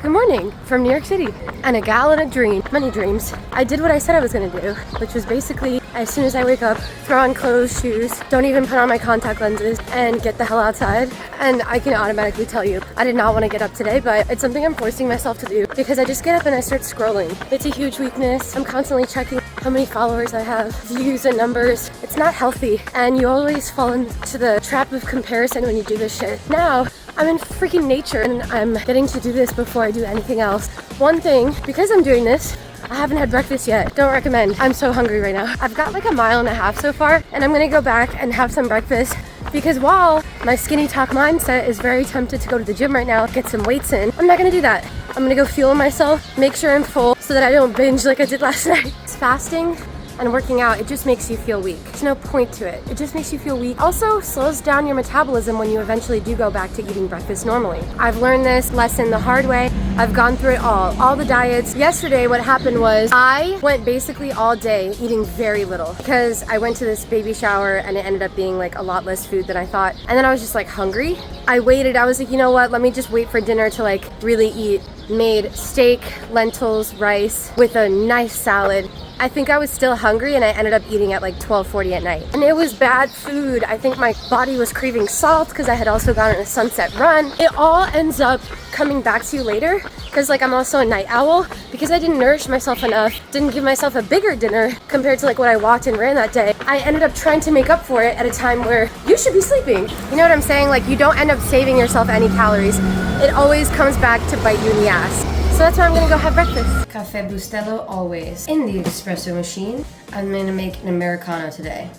Good morning from New York City and a gal and a dream, many dreams. I did what I said I was gonna do, which was basically as soon as I wake up, throw on clothes, shoes, don't even put on my contact lenses and get the hell outside. And I can automatically tell you, I did not want to get up today, but it's something I'm forcing myself to do because I just get up and I start scrolling. It's a huge weakness. I'm constantly checking how many followers I have, views and numbers. It's not healthy and you always fall into the trap of comparison when you do this shit. Now, I'm in freaking nature and I'm getting to do this before I do anything else. One thing, because I'm doing this, I haven't had breakfast yet. Don't recommend. I'm so hungry right now. I've got like a mile and a half so far and I'm gonna go back and have some breakfast because while my skinny talk mindset is very tempted to go to the gym right now, get some weights in, I'm not gonna do that. I'm gonna go fuel myself, make sure I'm full so that I don't binge like I did last night. It's fasting and working out, it just makes you feel weak. There's no point to it. It just makes you feel weak. Also slows down your metabolism when you eventually do go back to eating breakfast normally. I've learned this lesson the hard way. I've gone through it all the diets. Yesterday what happened was I went basically all day eating very little because I went to this baby shower and it ended up being like a lot less food than I thought. And then I was just like hungry. I waited, I was like, you know what, let me just wait for dinner to like really eat. Made steak, lentils, rice with a nice salad. I think I was still hungry and I ended up eating at like 12:40 at night. And it was bad food. I think my body was craving salt because I had also gone on a sunset run. It all ends up coming back to you later because like I'm also a night owl because I didn't nourish myself enough, didn't give myself a bigger dinner compared to like what I walked and ran that day. I ended up trying to make up for it at a time where you should be sleeping. You know what I'm saying? Like you don't end up saving yourself any calories. It always comes back to bite you in the ass. So that's why I'm gonna go have breakfast. Cafe Bustelo always in the espresso machine. I'm gonna make an Americano today.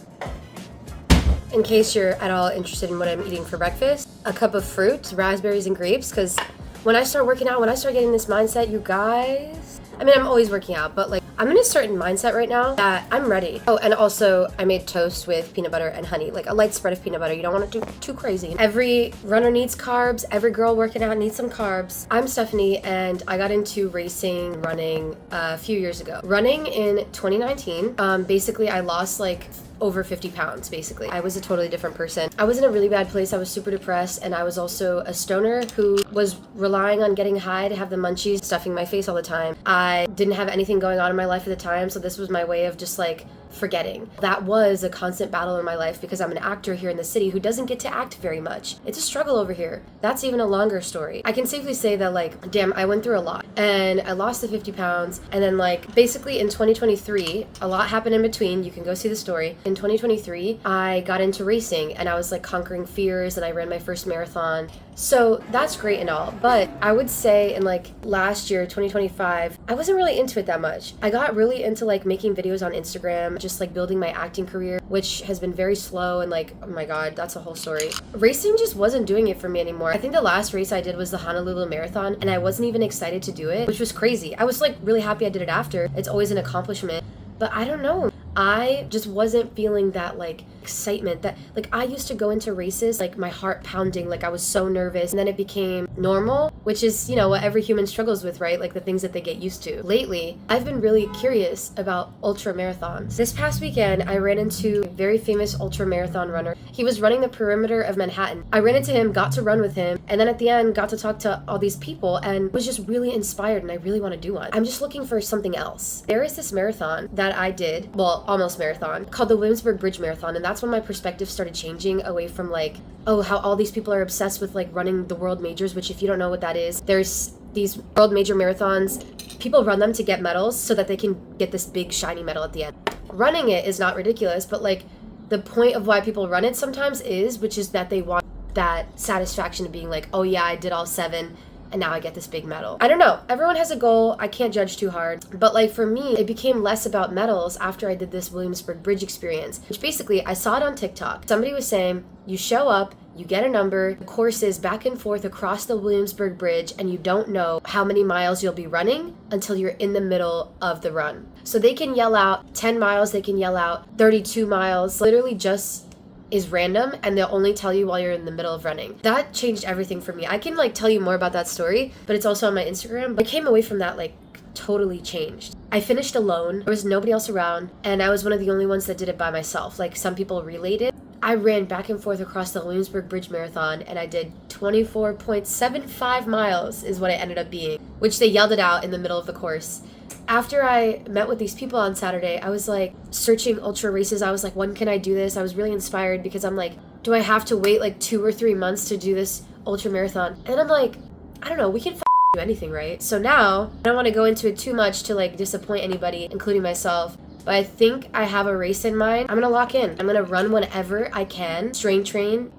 In case you're at all interested in what I'm eating for breakfast, a cup of fruit, raspberries and grapes, because when I start working out, when I start getting this mindset, you guys, I mean, I'm always working out, but like, I'm in a certain mindset right now that I'm ready. Oh, and also I made toast with peanut butter and honey, like a light spread of peanut butter. You don't want to do too crazy. Every runner needs carbs. Every girl working out needs some carbs. I'm Stephanie and I got into racing, running a few years ago. Running in 2019, basically I lost like over 50 pounds, basically. I was a totally different person. I was in a really bad place. I was super depressed and I was also a stoner who was relying on getting high to have the munchies stuffing my face all the time. I didn't have anything going on in my life at the time, so this was my way of just like forgetting. That was a constant battle in my life because I'm an actor here in the city who doesn't get to act very much. It's a struggle over here. That's even a longer story. I can safely say that like, damn, I went through a lot and I lost the 50 pounds and then like basically in 2023, a lot happened in between. You can go see the story. In 2023, I got into racing and I was like conquering fears and I ran my first marathon. So that's great and all, but I would say in like last year, 2025, I wasn't really into it that much. I got really into like making videos on Instagram, just like building my acting career, which has been very slow and like, oh my God, that's a whole story. Racing just wasn't doing it for me anymore. I think the last race I did was the Honolulu Marathon and I wasn't even excited to do it, which was crazy. I was like really happy I did it after. It's always an accomplishment, but I don't know. I just wasn't feeling that like excitement that like I used to go into races like my heart pounding, like I was so nervous, and then it became normal, which is, you know, what every human struggles with, right? Like the things that they get used to. Lately, I've been really curious about ultra marathons. This past weekend, I ran into a very famous ultra marathon runner. He was running the perimeter of Manhattan. I ran into him, got to run with him, and then at the end got to talk to all these people and was just really inspired and I really want to do one. I'm just looking for something else. There is this marathon that I did, well, almost marathon, called the Williamsburg Bridge Marathon, and that's when my perspective started changing away from like, oh, how all these people are obsessed with like running the world majors, which if you don't know what that is, there's these world major marathons. People run them to get medals so that they can get this big shiny medal at the end. Running it is not ridiculous, but like the point of why people run it sometimes is, which is that they want that satisfaction of being like, oh yeah, I did all 7 and now I get this big medal. I don't know. Everyone has a goal. I can't judge too hard. But like for me, it became less about medals after I did this Williamsburg Bridge experience, which basically I saw it on TikTok. Somebody was saying, you show up, you get a number, the course is back and forth across the Williamsburg Bridge, and you don't know how many miles you'll be running until you're in the middle of the run. So they can yell out 10 miles, they can yell out 32 miles, literally just is random, and they'll only tell you while you're in the middle of running. That changed everything for me. I can like tell you more about that story, but it's also on my Instagram. But I came away from that like totally changed. I finished alone. There was nobody else around, and I was one of the only ones that did it by myself. Like some people related, I ran back and forth across the Williamsburg Bridge Marathon, and I did 24.75 miles is what it ended up being, which they yelled it out in the middle of the course. After I met with these people on Saturday, I was like searching ultra races. I was like, when can I do this? I was really inspired because I'm like, do I have to wait like 2 or 3 months to do this ultra marathon? And I'm like, I don't know, we can do anything, right? So now, I don't want to go into it too much to like disappoint anybody, including myself, but I think I have a race in mind. I'm gonna lock in. I'm gonna run whenever I can, strength train.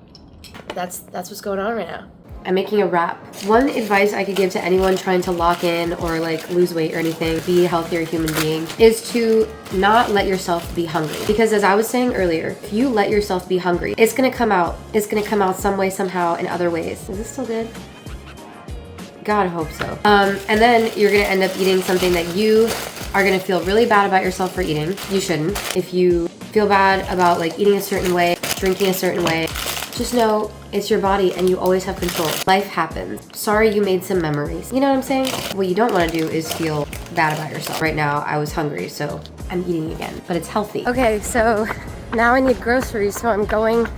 That's what's going on right now. I'm making a wrap. One advice I could give to anyone trying to lock in or like lose weight or anything, be a healthier human being, is to not let yourself be hungry. Because as I was saying earlier, if you let yourself be hungry, it's gonna come out. It's gonna come out some way, somehow, in other ways. Is this still good? God, I hope so. And then you're gonna end up eating something that you are gonna feel really bad about yourself for eating. You shouldn't. If you feel bad about like eating a certain way, drinking a certain way, just know it's your body and you always have control. Life happens. Sorry you made some memories. You know what I'm saying? What you don't want to do is feel bad about yourself. Right now, I was hungry, so I'm eating again, but it's healthy. Okay, so now I need groceries, so I'm going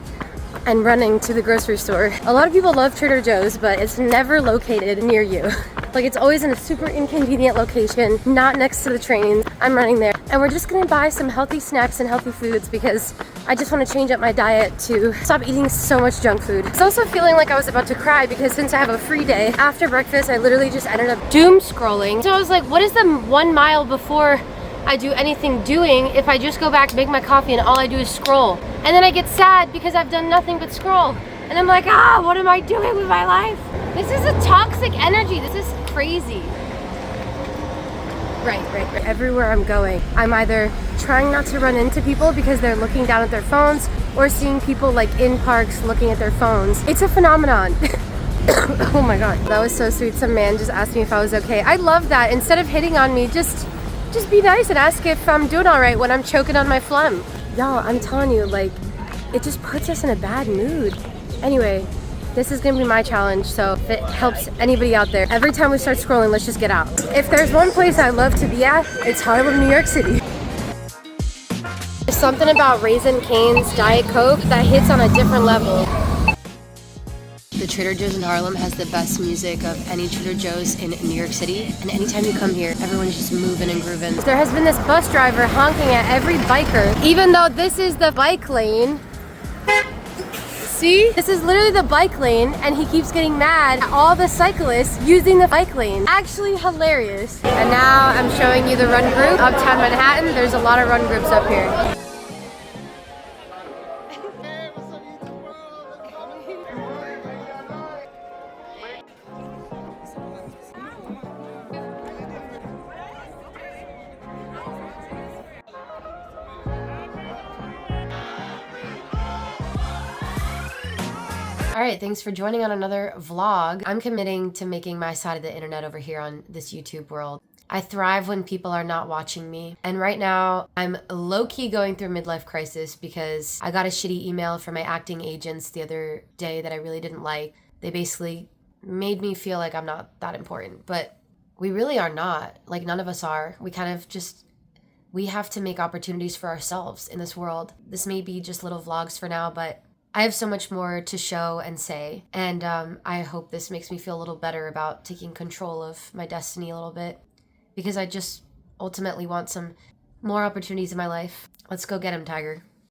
and running to the grocery store. A lot of people love Trader Joe's, but it's never located near you. Like, it's always in a super inconvenient location, not next to the trains. I'm running there. And we're just gonna buy some healthy snacks and healthy foods because I just want to change up my diet to stop eating so much junk food. I was also feeling like I was about to cry because since I have a free day, after breakfast, I literally just ended up doom scrolling. So I was like, what is the 1 mile before I do anything doing if I just go back, make my coffee, and all I do is scroll? And then I get sad because I've done nothing but scroll. And I'm like, what am I doing with my life? This is a toxic energy. This is crazy. Right. Everywhere I'm going, I'm either trying not to run into people because they're looking down at their phones or seeing people like in parks looking at their phones. It's a phenomenon. Oh my God. That was so sweet. Some man just asked me if I was okay. I love that. Instead of hitting on me, just be nice and ask if I'm doing all right when I'm choking on my phlegm. Y'all, I'm telling you, like, it just puts us in a bad mood. Anyway, this is gonna be my challenge, so if it helps anybody out there, every time we start scrolling, let's just get out. If there's one place I love to be at, it's Harlem, New York City. There's something about Raising Cane's Diet Coke that hits on a different level. The Trader Joe's in Harlem has the best music of any Trader Joe's in New York City. And anytime you come here, everyone's just moving and grooving. There has been this bus driver honking at every biker, even though this is the bike lane. See? This is literally the bike lane, and he keeps getting mad at all the cyclists using the bike lane. Actually hilarious. And now I'm showing you the run group. Uptown Manhattan, there's a lot of run groups up here. Alright, thanks for joining on another vlog. I'm committing to making my side of the internet over here on this YouTube world. I thrive when people are not watching me. And right now, I'm low-key going through a midlife crisis because I got a shitty email from my acting agents the other day that I really didn't like. They basically made me feel like I'm not that important, but we really are not. Like, none of us are. We kind of just, we have to make opportunities for ourselves in this world. This may be just little vlogs for now, but I have so much more to show and say, and I hope this makes me feel a little better about taking control of my destiny a little bit, because I just ultimately want some more opportunities in my life. Let's go get 'em, Tiger.